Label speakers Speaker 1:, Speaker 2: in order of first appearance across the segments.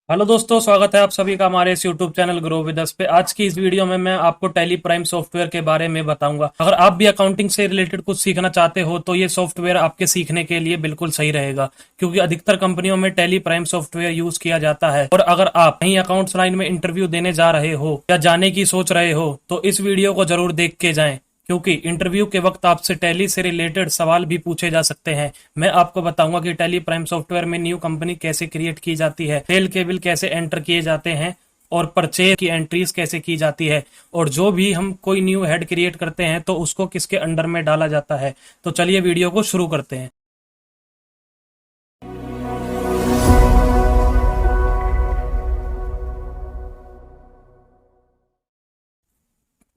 Speaker 1: Hello दोस्तों, स्वागत है आप सभी का हमारे इस YouTube channel grow with us पे। आज की इस वीडियो में मैं आपको टैली प्राइम सॉफ्टवेयर के बारे में बताऊंगा। अगर आप भी अकाउंटिंग से रिलेटेड कुछ सीखना चाहते हो तो ये सॉफ्टवेयर आपके सीखने के लिए बिल्कुल सही रहेगा, क्योंकि अधिकतर कंपनियों में टैली प्राइम सॉफ्टवेयर यूज किया जाता है। और अगर आप कहीं अकाउंट्स लाइन में इंटरव्यू देने जा रहे हो या जाने की सोच रहे हो तो इस वीडियो को जरूर देख के जाएं, क्योंकि इंटरव्यू के वक्त आपसे टैली से रिलेटेड सवाल भी पूछे जा सकते हैं। मैं आपको बताऊंगा कि टैली प्राइम सॉफ्टवेयर में न्यू कंपनी कैसे क्रिएट की जाती है, सेल के बिल कैसे एंटर किए जाते हैं और परचेज की एंट्रीज कैसे की जाती है, और जो भी हम कोई न्यू हेड क्रिएट करते हैं तो उसको किसके अंडर में डाला जाता है। तो चलिए वीडियो को शुरू करते हैं।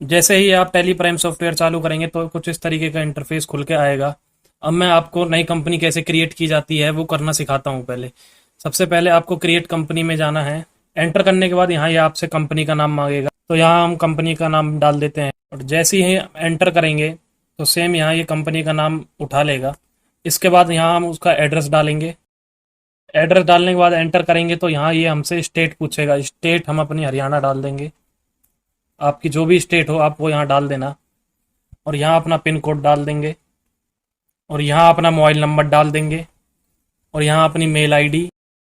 Speaker 1: जैसे ही आप टैली प्राइम सॉफ्टवेयर चालू करेंगे तो कुछ इस तरीके का इंटरफेस खुल के आएगा। अब मैं आपको नई कंपनी कैसे क्रिएट की जाती है वो करना सिखाता हूँ। पहले सबसे पहले आपको क्रिएट कंपनी में जाना है। एंटर करने के बाद यहाँ ये आपसे कंपनी का नाम मांगेगा, तो यहाँ हम कंपनी का नाम डाल देते हैं। और जैसे ही एंटर करेंगे तो सेम यहाँ ये कंपनी का नाम उठा लेगा। इसके बाद यहाँ हम उसका एड्रेस डालेंगे। एड्रेस डालने के बाद एंटर करेंगे तो यहाँ ये हमसे स्टेट पूछेगा। स्टेट हम अपनी हरियाणा डाल देंगे। आपकी जो भी स्टेट हो आप वो यहाँ डाल देना। और यहाँ अपना पिन कोड डाल देंगे और यहाँ अपना मोबाइल नंबर डाल देंगे और यहाँ अपनी मेल आईडी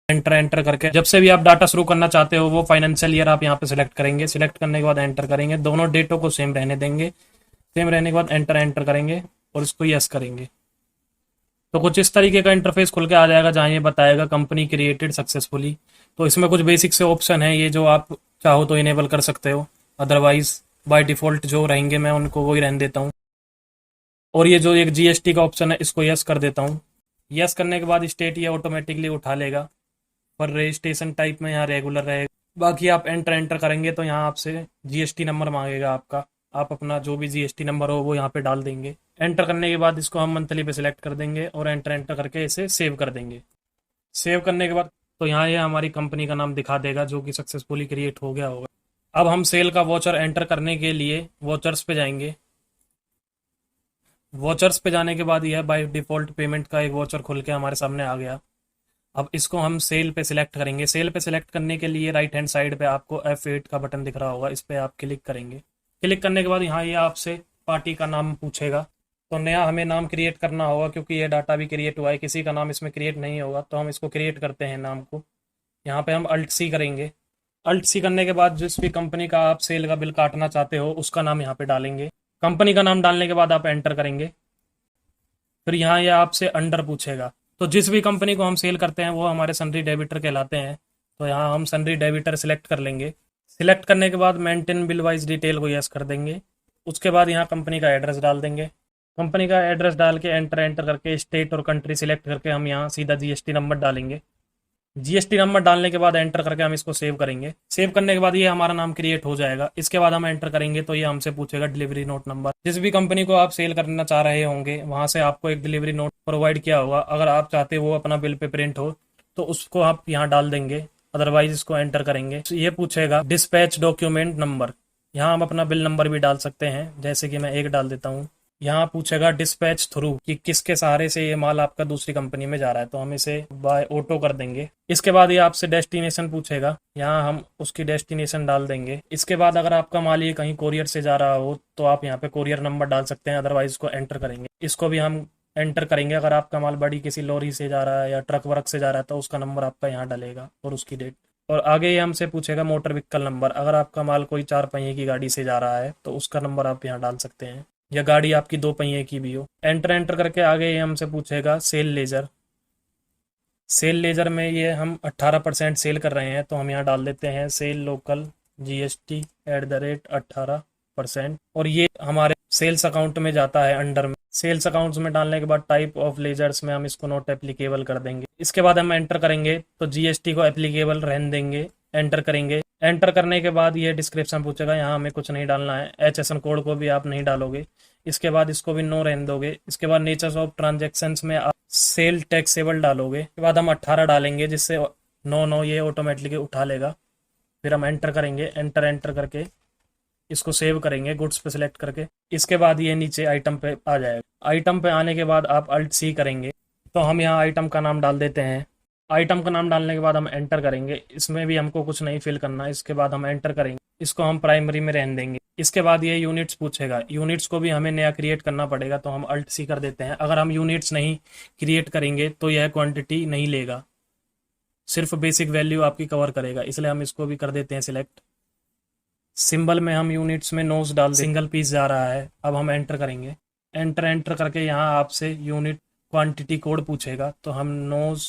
Speaker 1: एंटर एंटर करके जब से भी आप डाटा शुरू करना चाहते हो वो फाइनेंशियल ईयर आप यहाँ पे सिलेक्ट करेंगे। सिलेक्ट करने के बाद एंटर करेंगे, दोनों डेटों को सेम रहने देंगे। सेम रहने के बाद एंटर एंटर करेंगे और इसको यस करेंगे। तो कुछ इस तरीके का इंटरफेस खुल के आ जाएगा जहाँ ये बताएगा कंपनी क्रिएटेड सक्सेसफुली। तो इसमें कुछ बेसिक से ऑप्शन है, ये जो आप चाहो तो इनेबल कर सकते हो, अदरवाइज बाय डिफॉल्ट जो रहेंगे मैं उनको वही रहने देता हूँ। और ये जो एक जीएसटी का ऑप्शन है इसको यस कर देता हूँ। यस करने के बाद स्टेट ये ऑटोमेटिकली उठा लेगा। पर रजिस्ट्रेशन टाइप में यहाँ रेगुलर रहेगा। बाकी आप एंटर एंटर करेंगे तो यहाँ आपसे जीएसटी नंबर मांगेगा आपका। आप अपना जो भी जीएसटी नंबर हो वो यहाँ पे डाल देंगे। एंटर करने के बाद इसको हम मंथली पे सिलेक्ट कर देंगे और एंटर एंटर करके इसे सेव कर देंगे। सेव करने के बाद तो यहाँ ये हमारी कंपनी का नाम दिखा देगा जो कि सक्सेसफुली क्रिएट हो गया होगा। अब हम सेल का वॉचर एंटर करने के लिए वॉचर्स पे जाएंगे। वॉचर्स पे जाने के बाद यह बाय डिफॉल्ट पेमेंट का एक वॉचर खुल के हमारे सामने आ गया। अब इसको हम सेल पे सिलेक्ट करेंगे। सेल पे सिलेक्ट करने के लिए राइट हैंड साइड पे आपको F8 का बटन दिख रहा होगा, इस पे आप क्लिक करेंगे। क्लिक करने के बाद यहाँ ये आपसे पार्टी का नाम पूछेगा। तो नया हमें नाम क्रिएट करना होगा, क्योंकि ये डाटा भी क्रिएट हुआ है, किसी का नाम इसमें क्रिएट नहीं होगा। तो हम इसको क्रिएट करते हैं नाम को। यहाँ पे हम अल्ट सी करेंगे। अल्ट सी करने के बाद जिस भी कंपनी का आप सेल का बिल काटना चाहते हो उसका नाम यहाँ पे डालेंगे। कंपनी का नाम डालने के बाद आप एंटर करेंगे। फिर यहाँ ये आपसे अंडर पूछेगा। तो जिस भी कंपनी को हम सेल करते हैं वो हमारे सनरी डेबिटर कहलाते हैं। तो यहाँ हम सनरी डेबिटर सिलेक्ट कर लेंगे। सिलेक्ट करने के बाद मेंटेन बिल वाइज डिटेल को यस कर देंगे। उसके बाद यहाँ कंपनी का एड्रेस डाल देंगे। कंपनी का एड्रेस डाल के एंटर एंटर करके स्टेट और कंट्री सिलेक्ट करके हम यहाँ सीधा जीएसटी नंबर डालेंगे। जीएसटी नंबर डालने के बाद एंटर करके हम इसको सेव करेंगे। सेव करने के बाद ये हमारा नाम क्रिएट हो जाएगा। इसके बाद हम एंटर करेंगे तो ये हमसे पूछेगा डिलीवरी नोट नंबर। जिस भी कंपनी को आप सेल करना चाह रहे होंगे वहां से आपको एक डिलीवरी नोट प्रोवाइड किया होगा। अगर आप चाहते हो वो अपना बिल पे प्रिंट हो तो उसको आप यहाँ डाल देंगे, अदरवाइज इसको एंटर करेंगे। ये पूछेगा डिस्पैच डॉक्यूमेंट नंबर। यहाँ हम अपना बिल नंबर भी डाल सकते हैं, जैसे कि मैं 1 डाल देता हूँ। यहाँ पूछेगा डिस्पैच थ्रू कि किसके सहारे से ये माल आपका दूसरी कंपनी में जा रहा है, तो हम इसे बाय ऑटो कर देंगे। इसके बाद ये आपसे डेस्टिनेशन पूछेगा, यहाँ हम उसकी डेस्टिनेशन डाल देंगे। इसके बाद अगर आपका माल ये कहीं कोरियर से जा रहा हो तो आप यहाँ पे कोरियर नंबर डाल सकते हैं, अदरवाइज इसको एंटर करेंगे। इसको भी हम एंटर करेंगे। अगर आपका माल बड़ी किसी लॉरी से जा रहा है या ट्रक वर्क से जा रहा है तो उसका नंबर आपका यहाँ डलेगा और उसकी डेट। और आगे ये हमसे पूछेगा मोटर व्हीकल नंबर। अगर आपका माल कोई 4 पहिए की गाड़ी से जा रहा है तो उसका नंबर आप यहाँ डाल सकते हैं, या गाड़ी आपकी 2 पहिए की भी हो। एंटर एंटर करके आगे ये हमसे पूछेगा सेल लेजर। सेल लेजर में ये हम 18% सेल कर रहे हैं तो हम यहाँ डाल देते हैं सेल लोकल GST @18%। और ये हमारे सेल्स अकाउंट में जाता है अंडर में। सेल्स अकाउंट्स में डालने के बाद टाइप ऑफ लेजर्स में हम इसको नॉट एप्लीकेबल कर देंगे। इसके बाद हम एंटर करेंगे तो GST को एप्लीकेबल रहने देंगे। एंटर करेंगे। एंटर करने के बाद ये डिस्क्रिप्शन पूछेगा, यहाँ हमें कुछ नहीं डालना है। HSN कोड को भी आप नहीं डालोगे। इसके बाद इसको भी नो रहने दोगे। इसके बाद नेचर्स ऑफ ट्रांजेक्शन्स में आप सेल टैक्सेबल डालोगे। इसके बाद हम 18 डालेंगे, जिससे नो नो ये ऑटोमेटिकली उठा लेगा। फिर हम एंटर करेंगे। एंटर एंटर करके इसको सेव करेंगे गुड्स पे सिलेक्ट करके। इसके बाद ये नीचे आइटम पे आ जाएगा। आइटम पे आने के बाद आप अल्ट सी करेंगे। तो हम यहाँ आइटम का नाम डाल देते हैं आइटम का नाम डालने के बाद हम एंटर करेंगे। इसमें भी हमको कुछ नहीं फिल करना, इसके बाद हम एंटर करेंगे। इसको हम प्राइमरी में रहने देंगे। इसके बाद ये यूनिट्स पूछेगा, यूनिट्स को भी हमें नया क्रिएट करना पड़ेगा, तो हम अल्ट सी कर देते हैं। अगर हम यूनिट्स नहीं क्रिएट करेंगे तो यह क्वांटिटी नहीं लेगा, सिर्फ बेसिक वैल्यू आपकी कवर करेगा, इसलिए हम इसको भी कर देते हैं सिलेक्ट। सिंबल में हम यूनिट्स में नोज डाल दें, सिंगल पीस जा रहा है। अब हम एंटर करेंगे। एंटर करके यहाँ आपसे यूनिट क्वांटिटी कोड पूछेगा, तो हम नोज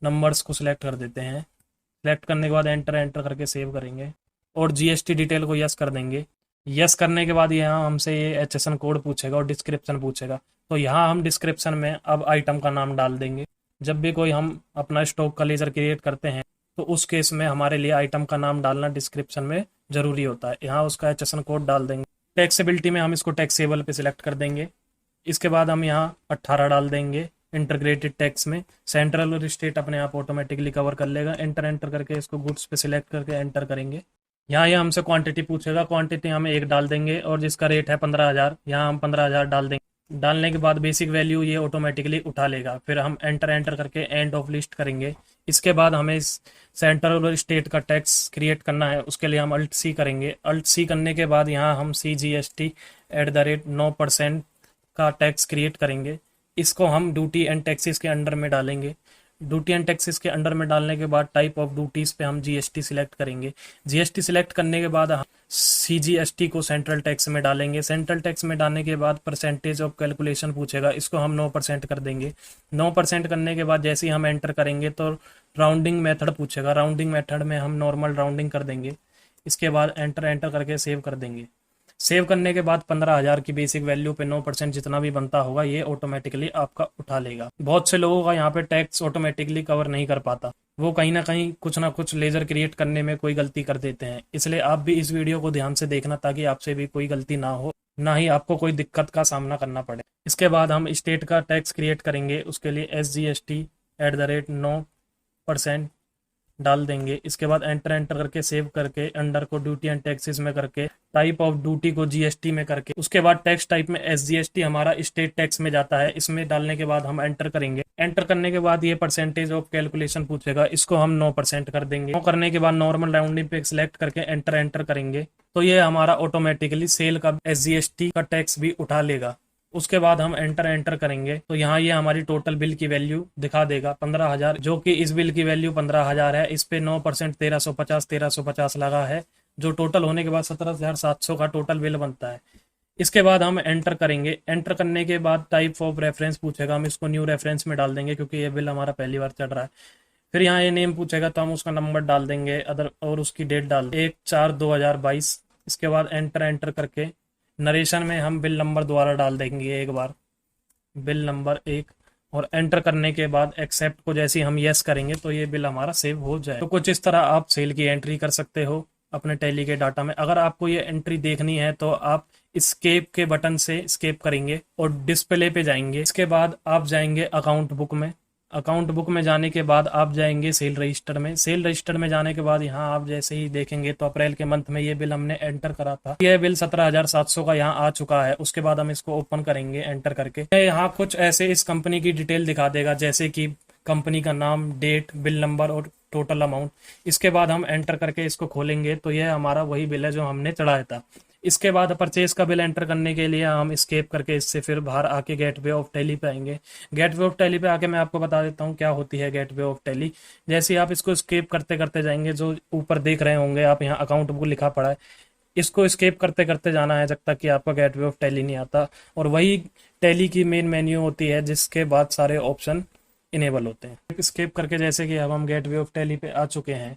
Speaker 1: नंबर्स को सिलेक्ट कर देते हैं। सिलेक्ट करने के बाद एंटर करके सेव करेंगे और जीएसटी डिटेल को यस कर देंगे। यस करने के बाद यहाँ हमसे ये एचएसएन कोड पूछेगा और डिस्क्रिप्शन पूछेगा, तो यहाँ हम डिस्क्रिप्शन में अब आइटम का नाम डाल देंगे। जब भी कोई हम अपना स्टॉक का लेजर क्रिएट करते हैं तो उस केस में हमारे लिए आइटम का नाम डालना डिस्क्रिप्शन में जरूरी होता है। यहाँ उसका एचएसएन कोड डाल देंगे। टैक्सेबिलिटी में हम इसको टैक्सेबल पे सिलेक्ट कर देंगे। इसके बाद हम यहाँ 18 डाल देंगे इंटीग्रेटेड टैक्स में। सेंट्रल और स्टेट अपने आप ऑटोमेटिकली कवर कर लेगा। एंटर करके इसको गुड्स पे सिलेक्ट करके एंटर करेंगे। यहाँ ये हमसे क्वांटिटी पूछेगा, क्वांटिटी हम एक डाल देंगे और जिसका रेट है 15,000, यहाँ हम 15,000 डाल देंगे। डालने के बाद बेसिक वैल्यू ये ऑटोमेटिकली उठा लेगा। फिर हम एंटर करके एंड ऑफ लिस्ट करेंगे। इसके बाद हमें सेंट्रल और स्टेट का टैक्स क्रिएट करना है, उसके लिए हम अल्ट सी करेंगे। अल्ट सी करने के बाद यहाँ हम CGST @9% का टैक्स क्रिएट करेंगे। इसको हम ड्यूटी एंड टैक्सेस के अंडर में डालेंगे। ड्यूटी एंड टैक्सेस के अंडर में डालने के बाद टाइप ऑफ ड्यूटीज पे हम GST सिलेक्ट करेंगे। GST सिलेक्ट करने के बाद हम CGST को सेंट्रल टैक्स में डालेंगे। सेंट्रल टैक्स में डालने के बाद परसेंटेज ऑफ कैलकुलेशन पूछेगा, इसको हम 9% कर देंगे। 9% करने के बाद जैसे ही हम एंटर करेंगे तो राउंडिंग मेथड पूछेगा। राउंडिंग मेथड में हम नॉर्मल राउंडिंग कर देंगे। इसके बाद एंटर करके सेव कर देंगे। सेव करने के बाद 15,000 की बेसिक वैल्यू पे 9% जितना भी बनता होगा ये ऑटोमेटिकली आपका उठा लेगा। बहुत से लोगों का यहाँ पे टैक्स ऑटोमेटिकली कवर नहीं कर पाता, वो कहीं ना कुछ लेजर क्रिएट करने में कोई गलती कर देते हैं। इसलिए आप भी इस वीडियो को ध्यान से देखना ताकि आपसे भी कोई गलती ना हो, ना ही आपको कोई दिक्कत का सामना करना पड़े। इसके बाद हम स्टेट का टैक्स क्रिएट करेंगे, उसके लिए SGST @9% डाल देंगे। इसके बाद एंटर करके सेव करके अंडर को ड्यूटी एंड टैक्सेस में करके टाइप ऑफ ड्यूटी को GST में करके उसके बाद टैक्स टाइप में SGST हमारा स्टेट टैक्स में जाता है। इसमें डालने के बाद हम एंटर करेंगे। एंटर करने के बाद ये परसेंटेज ऑफ कैलकुलेशन पूछेगा, इसको हम 9% कर देंगे। 9 करने के बाद नॉर्मल राउंडिंग पे सिलेक्ट करके एंटर करेंगे तो ये हमारा ऑटोमेटिकली सेल का SGST का टैक्स भी उठा लेगा। उसके बाद हम एंटर करेंगे तो यहाँ ये हमारी टोटल बिल की वैल्यू दिखा देगा 15,000, जो कि इस बिल की वैल्यू 15,000 है। इस पे 9% 1350 लगा है, जो टोटल होने के बाद 17,700 का टोटल बिल बनता है। इसके बाद हम एंटर करेंगे। एंटर करने के बाद टाइप ऑफ रेफरेंस पूछेगा, हम इसको न्यू रेफरेंस में डाल देंगे क्योंकि ये बिल हमारा पहली बार चढ़ रहा है। फिर यहाँ ये नेम पूछेगा तो हम उसका नंबर डाल देंगे अदर और उसकी डेट डाल 1/4/2022। इसके बाद एंटर करके नरेशन में हम बिल नंबर दोबारा डाल देंगे एक बार, बिल नंबर 1, और एंटर करने के बाद एक्सेप्ट को जैसे ही हम यस करेंगे तो ये बिल हमारा सेव हो जाए। तो कुछ इस तरह आप सेल की एंट्री कर सकते हो अपने टैली के डाटा में। अगर आपको ये एंट्री देखनी है तो आप स्केप के बटन से स्केप करेंगे और डिस्प्ले पे जाएंगे। इसके बाद आप जाएंगे अकाउंट बुक में। अकाउंट बुक में जाने के बाद आप जाएंगे सेल रजिस्टर में। सेल रजिस्टर में जाने के बाद यहाँ आप जैसे ही देखेंगे तो अप्रैल के मंथ में ये बिल हमने एंटर करा था। यह बिल 17,700 का यहाँ आ चुका है। उसके बाद हम इसको ओपन करेंगे एंटर करके। यहाँ कुछ ऐसे इस कंपनी की डिटेल दिखा देगा, जैसे कि कंपनी का नाम, डेट, बिल नंबर और टोटल अमाउंट। इसके बाद हम एंटर करके इसको खोलेंगे तो यह हमारा वही बिल है जो हमने चढ़ाया था। इसके बाद परचेज का बिल एंटर करने के लिए हम स्केप करके इससे फिर बाहर आके गेटवे ऑफ टैली पे आएंगे। गेटवे ऑफ टैली पे आके मैं आपको बता देता हूँ क्या होती है गेटवे ऑफ टैली। जैसे आप इसको स्केप करते करते जाएंगे, जो ऊपर देख रहे होंगे आप यहाँ अकाउंट बुक लिखा पड़ा है, इसको स्केप करते करते जाना है जब तक कि आपका गेटवे ऑफ टैली नहीं आता। और वही टैली की मेन मेन्यू होती है जिसके बाद सारे ऑप्शन इनेबल होते हैं। स्केप करके जैसे कि अब हम गेटवे ऑफ टैली पे आ चुके हैं।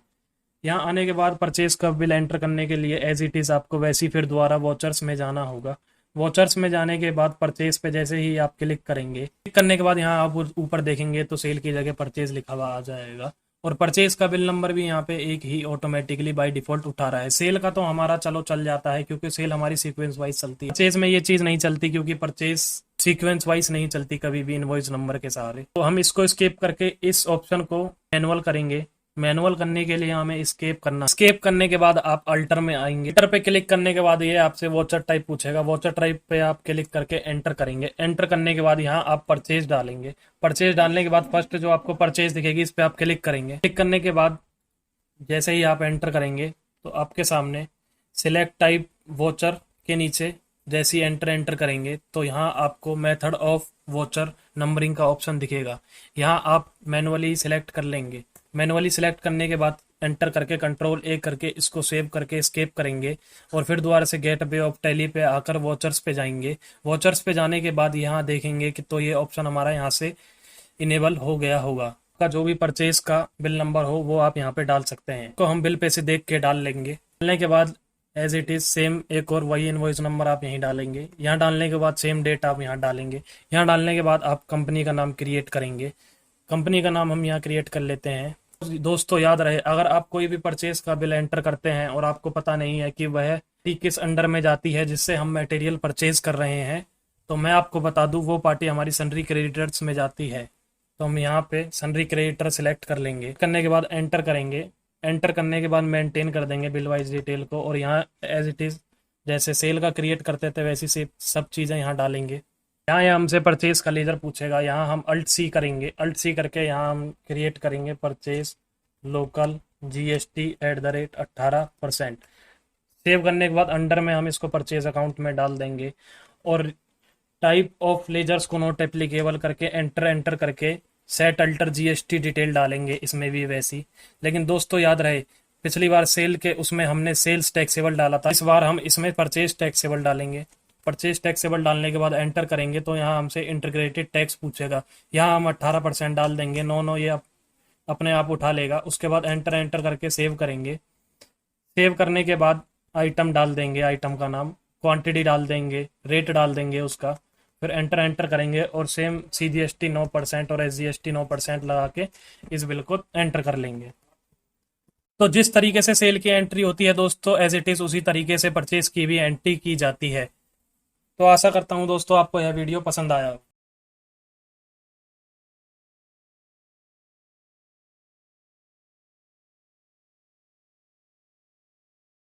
Speaker 1: यहाँ आने के बाद परचेज का बिल एंटर करने के लिए एज इट इज़ आपको वैसे ही फिर दोबारा वॉचर्स में जाना होगा। वॉचर्स में जाने के बाद परचेज पे जैसे ही आप क्लिक करेंगे, क्लिक करने के बाद यहाँ आप ऊपर देखेंगे तो सेल की जगह परचेज लिखा हुआ आ जाएगा और परचेज का बिल नंबर भी यहाँ पे एक ही ऑटोमेटिकली बाय डिफॉल्ट उठा रहा है। सेल का तो हमारा चलो चल जाता है क्योंकि सेल हमारी सीक्वेंस वाइज चलती है। परचेज में ये चीज़ नहीं चलती क्योंकि परचेज सीक्वेंस वाइज नहीं चलती कभी भी इनवॉइस नंबर के सहारे। तो हम इसको स्किप करके इस ऑप्शन को मैनुअल करेंगे। मैनुअल करने के लिए हमें एस्केप करना, एस्केप करने के बाद आप अल्टर में आएंगे, अल्टर पे क्लिक करने के बाद ये आपसे वॉचर टाइप पूछेगा, वॉचर टाइप पे आप क्लिक करके एंटर करेंगे, एंटर करने के बाद यहाँ आप परचेज डालेंगे, परचेज डालने के बाद फर्स्ट जो आपको परचेज दिखेगी इस पे आप क्लिक करेंगे, क्लिक करने के बाद जैसे ही आप एंटर करेंगे तो आपके सामने सिलेक्ट टाइप वोचर के नीचे जैसे ही एंटर करेंगे तो यहाँ आपको मेथड ऑफ वोचर नंबरिंग का ऑप्शन दिखेगा, यहाँ आप मैनुअली सिलेक्ट कर लेंगे, मैनुअली सिलेक्ट करने के बाद एंटर करके कंट्रोल ए करके इसको सेव करके एस्केप करेंगे और फिर दोबारा से गेट वे ऑफ टैली पे आकर वोचर्स पे जाएंगे, वोचर्स पे जाने के बाद यहाँ देखेंगे कि तो ये ऑप्शन हमारा यहाँ से इनेबल हो गया होगा, का जो भी परचेज का बिल नंबर हो वो आप यहाँ पे डाल सकते हैं, तो हम बिल पे से देख के डाल लेंगे, डालने के बाद एज इट इज सेम एक और वही इनवॉइस नंबर आप यहीं डालेंगे, यहाँ डालने के बाद सेम डेट आप यहाँ डालेंगे, यहाँ डालने के बाद आप कंपनी का नाम क्रिएट करेंगे, कंपनी का नाम हम यहाँ क्रिएट कर लेते हैं। दोस्तों याद रहे अगर आप कोई भी परचेज का बिल एंटर करते हैं और आपको पता नहीं है कि वह किस अंडर में जाती है जिससे हम मटेरियल परचेज कर रहे हैं, तो मैं आपको बता दूं वो पार्टी हमारी सन्ड्री क्रेडिटर्स में जाती है, तो हम यहाँ पे सन्ड्री क्रेडिटर सिलेक्ट कर लेंगे, करने के बाद एंटर करेंगे, एंटर करने के बाद मेंटेन कर देंगे बिल वाइज डिटेल को और यहाँ एज इट इज़ जैसे सेल का क्रिएट करते थे वैसी से सब चीज़ें यहाँ डालेंगे। यहाँ ये हमसे परचेज का लेजर पूछेगा, यहाँ हम अल्ट सी करेंगे, अल्ट सी करके यहाँ हम क्रिएट करेंगे परचेज लोकल GST @ 18%, सेव करने के बाद अंडर में हम इसको परचेज अकाउंट में डाल देंगे और टाइप ऑफ लेजर्स को नॉट एप्लीकेबल करके एंटर करके सेट अल्टर GST डिटेल डालेंगे इसमें भी वैसी, लेकिन दोस्तों याद रहे पिछली बार सेल के उसमें हमने सेल्स टैक्सेबल डाला था, इस बार हम इसमें परचेज टैक्सेबल डालेंगे, परचेज टैक्सेबल डालने के बाद एंटर करेंगे तो यहाँ हमसे इंटीग्रेटेड टैक्स पूछेगा, यहाँ हम 18% डाल देंगे, नो ये अपने आप उठा लेगा, उसके बाद एंटर करके सेव करेंगे, सेव करने के बाद आइटम डाल देंगे, आइटम का नाम, क्वांटिटी डाल देंगे, रेट डाल देंगे उसका, फिर एंटर करेंगे और सेम CGST 9% और SGST 9% लगा के इस बिल को एंटर कर लेंगे। तो जिस तरीके से सेल की एंट्री होती है दोस्तों एज इट इज उसी तरीके से परचेज की भी एंट्री की जाती है। तो आशा करता हूँ दोस्तों आपको यह वीडियो पसंद आया हो।